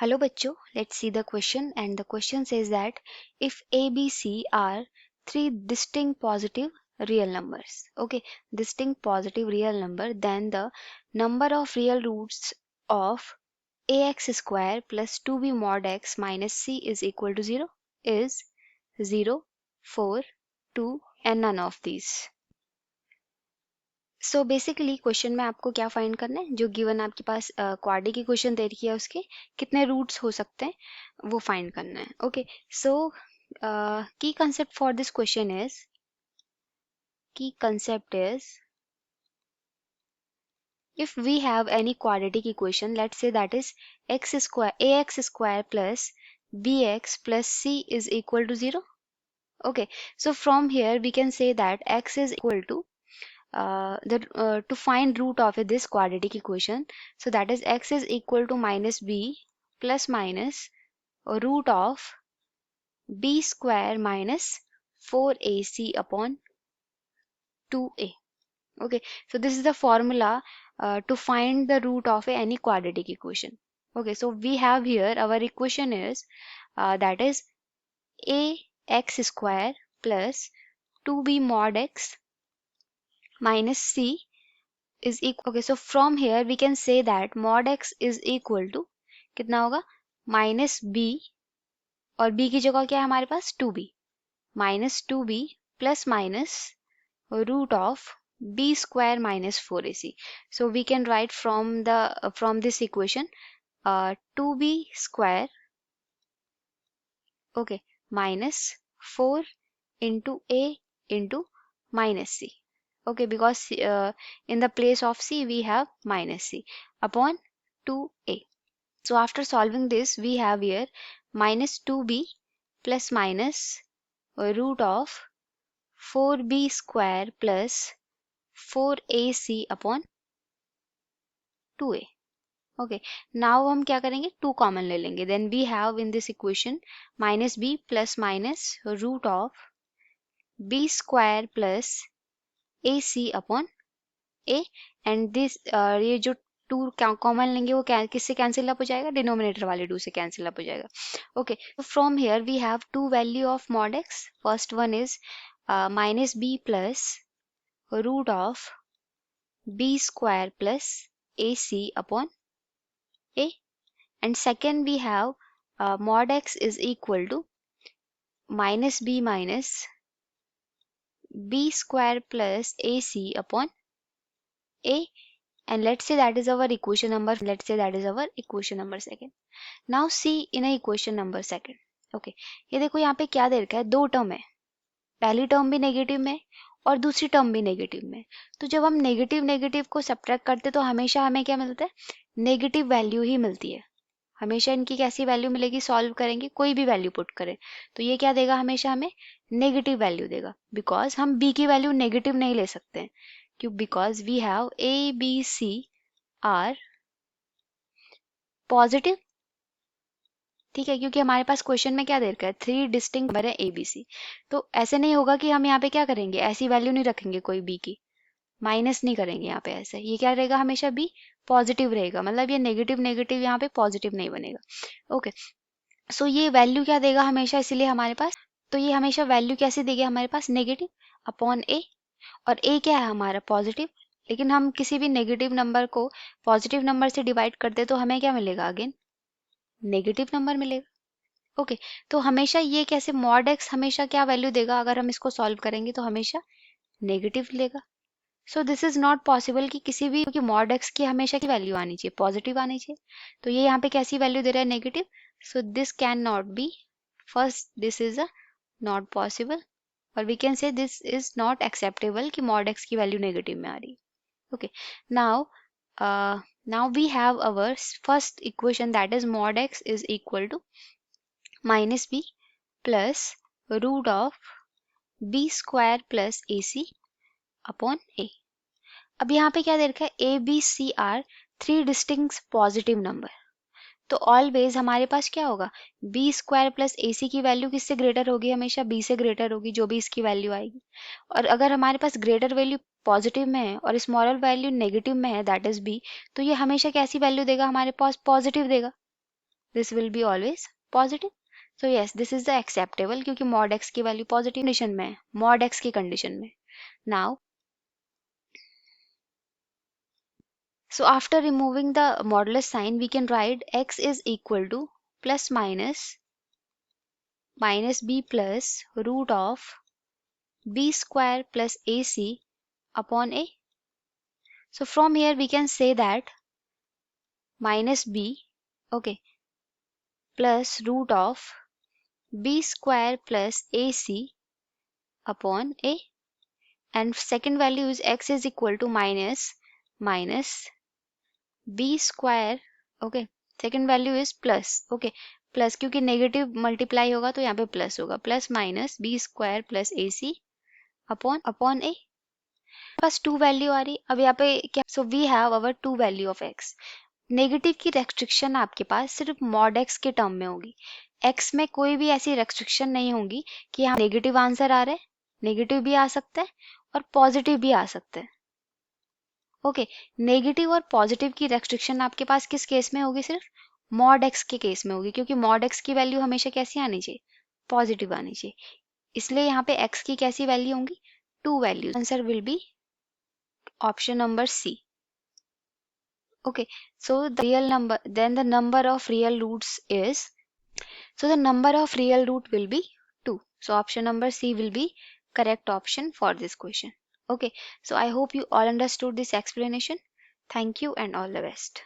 Hello bachcho, let's see the question, and the question says that if A, B, C are three distinct positive real numbers, okay, distinct positive real number, then the number of real roots of ax square plus 2b mod x minus c is equal to 0 is 0, 4, 2 and none of these. So basically question में आपको क्या find करना है, जो given आपके पास quadri की question दे रखी है उसके कितने रूट्स हो सकते हैं वो फाइंड करना है. Okay, so key concept for this question is, key concept is if we have any quadratic equation, let's say that is x square ax square plus bx plus c is equal to 0. Okay, so from here we can say that x is equal to to find root of this quadratic equation, so that is x is equal to minus b plus minus root of b square minus 4ac upon 2a. Okay, so this is the formula to find the root of any quadratic equation. Okay, so we have here our equation is that is ax square plus 2b mod x minus c is equal. Okay, so from here we can say that mod x is equal to कितना होगा minus b, और b की जगह क्या है हमारे पास 2b, minus 2b plus minus root of b square minus 4ac. So we can write from this equation 2b square, okay, minus 4 into a into minus c. Okay, because in the place of c we have minus c upon 2a. So after solving this we have here minus 2b plus minus root of 4b square plus 4ac upon 2a. Okay, now हम क्या करेंगे 2 common ले लेंगे, then we have in this equation minus b plus minus root of b square plus ac upon a, and this ये जो 2 common लेंगे वो किससे कैंसिल अप हो जाएगा, डिनोमिनेटर वाले 2 से कैंसिल अप हो जाएगा. Okay, so from here we have two value of mod x. First one is minus b plus root of b square plus ac upon a, and second we have mod x is equal to minus b minus b square plus ac upon a, and let's say that is our equation number, let's say that is our equation number second. Now see in a equation number second. Okay, ये देखो यहाँ पे क्या दे रखा है, दो term है, पहली टर्म भी नेगेटिव में और दूसरी टर्म भी नेगेटिव में. तो जब हम नेगेटिव नेगेटिव को सब्ट्रैक्ट करते तो हमेशा हमें क्या मिलता है, नेगेटिव वैल्यू ही मिलती है. हमेशा इनकी कैसी वैल्यू मिलेगी, सॉल्व करेंगे कोई भी वैल्यू पुट करें तो ये क्या देगा, हमेशा हमें नेगेटिव वैल्यू देगा, बिकॉज हम b की वैल्यू नेगेटिव नहीं ले सकते हैं, क्यों, because we have a b c are positive. ठीक है, क्योंकि हमारे पास क्वेश्चन में क्या दे रखा है, 3 डिस्टिंक्ट नंबर है ए बी सी. तो ऐसे नहीं होगा कि हम यहाँ पे क्या करेंगे, ऐसी वैल्यू नहीं रखेंगे कोई b की, माइनस नहीं करेंगे यहाँ पे, ऐसे ये क्या रहेगा, हमेशा b पॉजिटिव रहेगा, मतलब ये नेगेटिव नेगेटिव यहाँ पे पॉजिटिव नहीं बनेगा. ओके, सो ये वैल्यू क्या देगा हमेशा, इसीलिए हमारे पास, तो ये हमेशा वैल्यू कैसे देगा हमारे पास, नेगेटिव अपॉन ए, और ए क्या है हमारा पॉजिटिव, लेकिन हम किसी भी नेगेटिव नंबर को पॉजिटिव नंबर से डिवाइड करते तो हमें क्या मिलेगा, अगेन नेगेटिव नंबर मिलेगा. ओके, तो हमेशा ये कैसे मॉड एक्स हमेशा क्या वैल्यू देगा, अगर हम इसको सॉल्व करेंगे तो हमेशा नेगेटिव लेगा. So this is not possible कि किसी भी, क्योंकि मॉड एक्स की हमेशा की वैल्यू आनी चाहिए, पॉजिटिव आनी चाहिए, तो ये यहाँ पे कैसी वैल्यू दे रहा है, negative. So this can not be, first this is a not possible, और we can say this is not acceptable कि मॉड एक्स की वैल्यू नेगेटिव में आ रही है. Okay, now we have our first equation, that is mod x is equal to minus b plus root of b square plus ac upon a. अब यहाँ पे क्या दे रखा है, A B C are 3 distinct positive number, तो always हमारे पास क्या होगा, बी स्क्वायर प्लस ए सी की वैल्यू किससे ग्रेटर होगी, हमेशा बी से ग्रेटर होगी, जो भी इसकी वैल्यू आएगी. और अगर हमारे पास ग्रेटर वैल्यू पॉजिटिव में है और स्मॉलर वैल्यू नेगेटिव में है, दैट इज बी, तो ये हमेशा कैसी वैल्यू देगा, हमारे पास पॉजिटिव देगा. this will be always positive. So yes, this is the acceptable क्योंकि mod x की वैल्यू पॉजिटिव कंडीशन में है, mod x की कंडीशन में. Now, so after removing the modulus sign, we can write x is equal to plus minus b plus root of b square plus ac upon a. So from here we can say that minus b, okay, plus root of b square plus ac upon a, and second value is x is equal to minus b square, okay, second value is plus, okay, plus क्योंकि negative multiply होगा तो यहाँ पे plus होगा, plus minus b square plus A c upon a. बस two value आ रही. अब यहाँ पे क्या, so we have our two value of x. Negative की रेस्ट्रिक्शन आपके पास सिर्फ मॉड एक्स के टर्म में होगी. एक्स में कोई भी ऐसी रेस्ट्रिक्शन नहीं होगी कि यहाँ नेगेटिव आंसर आ रहा है. नेगेटिव भी आ सकता है और पॉजिटिव भी आ सकता है. ओके, नेगेटिव और पॉजिटिव की रेस्ट्रिक्शन आपके पास किस केस में होगी? सिर्फ मॉड एक्स के केस में होगी, क्योंकि मॉड एक्स की वैल्यू हमेशा कैसी आनी चाहिए? पॉजिटिव आनी चाहिए. इसलिए यहाँ पे एक्स की कैसी वैल्यू होंगी? Two values. Answer will be option number C. Okay, so the real number, then the number of real roots is, so the number of real root will be 2. So option number C will be correct option for this question. Okay, so I hope you all understood this explanation. Thank you and all the best.